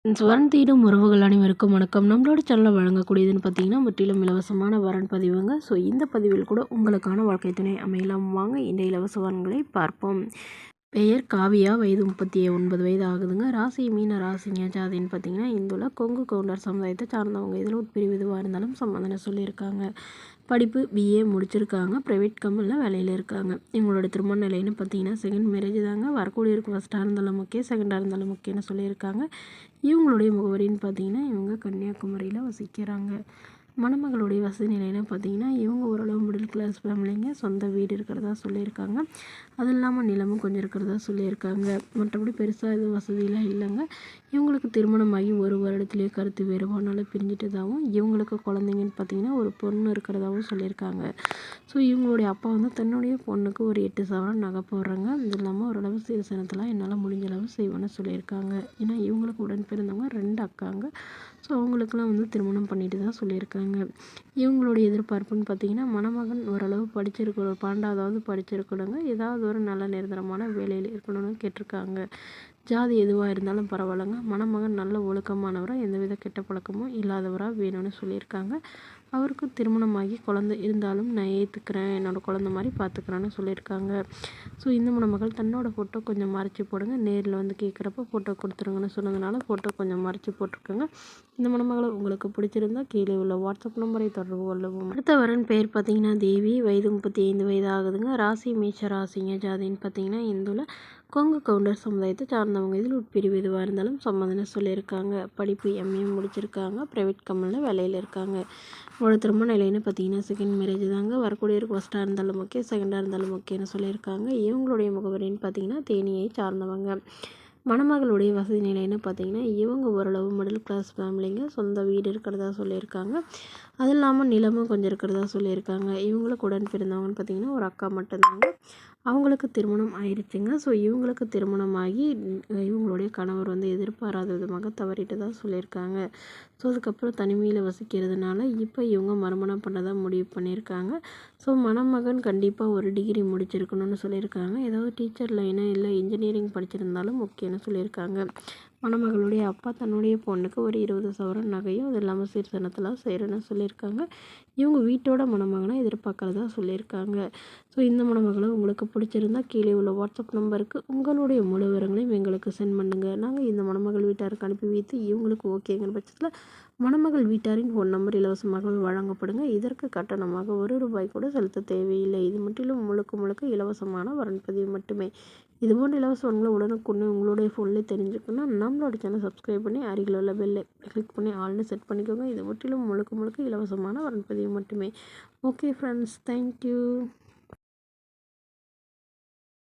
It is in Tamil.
வரன் தேடும் உறவுகள் அனைவருக்கும் வணக்கம். நம்மளோட சேனலில் வழங்கக்கூடியதுன்னு பார்த்தீங்கன்னா முற்றிலும் இலவசமான வரன் பதிவுங்க. ஸோ இந்த பதிவில் கூட உங்களுக்கான வாழ்க்கை துணை அமையலாம். வாங்க இந்த இலவச வரன்களை பார்ப்போம். பெயர் காவியா, வயது 39 வயது ஆகுதுங்க. ராசி மீன ராசிங்க. ஜாதின்னு பார்த்தீங்கன்னா இந்துல கொங்கு கவுண்டர் சமுதாயத்தை சார்ந்தவங்க. இதில் உட்பிரிவு எதுவாக இருந்தாலும் சம்மந்தம் சொல்லியிருக்காங்க. படிப்பு பிஏ முடிச்சிருக்காங்க. ப்ரைவேட் கம்பெனியில் வேலையில் இருக்காங்க. இவங்களோட திருமண நிலைன்னு பார்த்தீங்கன்னா செகண்ட் மேரேஜ் தாங்க. வரக்கூடிய இருக்கு ஃபஸ்ட்டாக இருந்தாலும் முக்கியம், செகண்டாக இருந்தாலும் முக்கியம்னு சொல்லியிருக்காங்க. இவங்களுடைய முகவரின்னு பார்த்தீங்கன்னா இவங்க கன்னியாகுமரியில் வசிக்கிறாங்க. மணமகளுடைய வசதி நிலைன்னு பார்த்தீங்கன்னா இவங்க ஓரளவு மிடில் கிளாஸ் ஃபேமிலிங்க. சொந்த வீடு இருக்கிறதா சொல்லியிருக்காங்க. அது இல்லாமல் நிலமும் கொஞ்சம் இருக்கிறதா சொல்லியிருக்காங்க. மற்றபடி பெருசாக எதுவும் வசதியெலாம் இல்லைங்க. இவங்களுக்கு திருமணமாகி ஒரு வருடத்துலேயே கருத்து வேறுபாடுனால பிரிஞ்சிட்டதாகவும், இவங்களுக்கு குழந்தைங்கன்னு பார்த்தீங்கன்னா ஒரு பொண்ணு இருக்கிறதாகவும் சொல்லியிருக்காங்க. ஸோ இவங்களுடைய அப்பா வந்து தன்னுடைய பொண்ணுக்கு ஒரு 8 சவரன் நகை போடுறாங்க. அது இல்லாமல் ஓரளவு சீர்சனத்தெலாம் என்னால் முடிஞ்ச அளவு செய்வேன்னு சொல்லியிருக்காங்க. ஏன்னா இவங்களுக்கு உடன் பிறந்தவங்க 2 அக்காங்க. ஸோ அவங்களுக்கெல்லாம் வந்து திருமணம் பண்ணிட்டு தான் சொல்லியிருக்காங்க. இவங்களுடைய எதிர்பார்ப்புன்னு பார்த்தீங்கன்னா மணமகன் ஓரளவு படிச்சிருக்கணும், 12வது படிச்சிருக்கணுங்க. ஏதாவது ஒரு நல்ல நிரந்தரமான வேலையில் இருக்கணும்னு கேட்டிருக்காங்க. ஜாதி எதுவாக இருந்தாலும் பரவாயில்லைங்க. மணமகன் நல்ல ஒழுக்கமானவராக, எந்தவித கெட்ட பழக்கமும் இல்லாதவராக வேணும்னு சொல்லியிருக்காங்க. அவருக்கு திருமணமாகி குழந்தை இருந்தாலும் நான் ஏற்றுக்கிறேன், என்னோடய குழந்தை மாதிரி பார்த்துக்கிறேன்னு சொல்லியிருக்காங்க. ஸோ இந்த மணமகள் தன்னோட ஃபோட்டோ கொஞ்சம் மறைச்சி போடுங்க, நேரில் வந்து கேட்குறப்ப ஃபோட்டோ கொடுத்துருங்கன்னு சொன்னதுனால ஃபோட்டோ கொஞ்சம் மறைச்சி போட்டிருக்காங்க. இந்த மணமகளை உங்களுக்கு பிடிச்சிருந்தா கீழே உள்ள வாட்ஸ்அப் நம்பரை தொடர்பு கொள்ளவும். அடுத்த வரன் பேர் பார்த்தீங்கன்னா தேவி, வயது 35 வயது ஆகுதுங்க. ராசி மேஷ ராசிங்க. ஜாதின்னு பார்த்தீங்கன்னா இந்துல கொங்கு கவுண்டர் சமுதாயத்தை சார்ந்தவங்க. இதில் உட்பிரிவு எதுவாக இருந்தாலும் சம்மந்தம்னு சொல்லியிருக்காங்க. படிப்பு எம்ஏ முடிச்சிருக்காங்க. ப்ரைவேட் கம்பெனியில் வேலையில் இருக்காங்க. உங்களோட திருமண நிலைன்னு பார்த்தீங்கன்னா செகண்ட் மேரேஜ் தாங்க. வரக்கூடியவருக்கு ஃபஸ்ட்டாக இருந்தாலும் ஓகே, செகண்டாக இருந்தாலும் ஓகேன்னு சொல்லியிருக்காங்க. இவங்களுடைய முகவரின்னு பார்த்தீங்கன்னா தேனியை சார்ந்தவங்க. மணமகளுடைய வசதி நிலைன்னு பார்த்தீங்கன்னா இவங்க ஓரளவு மிடில் கிளாஸ் ஃபேமிலிங்க. சொந்த வீடு இருக்கிறதா சொல்லியிருக்காங்க. அது இல்லாமல் நிலமும் கொஞ்சம் இருக்கிறதா சொல்லியிருக்காங்க. இவங்களுக்கு உடன் பிறந்தவங்கன்னு பார்த்தீங்கன்னா ஒரு அக்கா மட்டும்தாங்க. அவங்களுக்கு திருமணம் ஆயிடுச்சுங்க. ஸோ இவங்களுக்கு திருமணமாகி இவங்களுடைய கணவர் வந்து எதிர்பாராத விதமாக தவறிட்டு தான் சொல்லியிருக்காங்க. ஸோ அதுக்கப்புறம் தனிமையில் வசிக்கிறதுனால இப்போ இவங்க மறுமணம் பண்ண முடிவு பண்ணியிருக்காங்க. ஸோ மணமகன் கண்டிப்பாக ஒரு டிகிரி முடிச்சிருக்கணும்னு சொல்லியிருக்காங்க. ஏதாவது டீச்சர் லைனு இல்லை இன்ஜினியரிங் படிச்சிருந்தாலும் முக்கியம்னு சொல்லியிருக்காங்க. மணமகளுடைய அப்பா தன்னுடைய பொண்ணுக்கு ஒரு 20 சவரன் நகையும் அது இல்லாமல் சீர்சனத்தெல்லாம் செய்கிறேன்னு சொல்லியிருக்காங்க. இவங்க வீட்டோட மணமகனை எதிர்பார்க்குறதா சொல்லியிருக்காங்க. ஸோ இந்த மணமகளை உங்களுக்கு பிடிச்சிருந்தா கீழே உள்ள வாட்ஸ்அப் நம்பருக்கு உங்களுடைய முழு விவரங்களையும் எங்களுக்கு சென்ட் பண்ணுங்கள். நாங்கள் இந்த மணமகள் வீட்டாருக்கு அனுப்பி வைத்து இவங்களுக்கு ஓகேங்கிற பட்சத்தில் மணமகள் வீட்டாரின் ஃபோன் நம்பர் இலவசமாக வழங்கப்படுங்க. இதற்கு கட்டணமாக ₹1 கூட செலுத்த தேவையில்லை. இது முற்றிலும் முழுக்க இலவசமான வரன் பதிவு மட்டுமே. இதுபோன்ற இலவச வரன்களை உடனுக்குடனே உங்களுடைய ஃபோன்லேயே தெரிஞ்சுக்கணும். நம்மளோட சேனல் சப்ஸ்கிரைப் பண்ணி அருகில் உள்ள பெல்லை கிளிக் பண்ணி ஆல்னு செட் பண்ணிக்கோங்க. இது முற்றிலும் முழுக்க இலவசமான வரன் பதிவு மட்டுமே. Okay friends, thank you.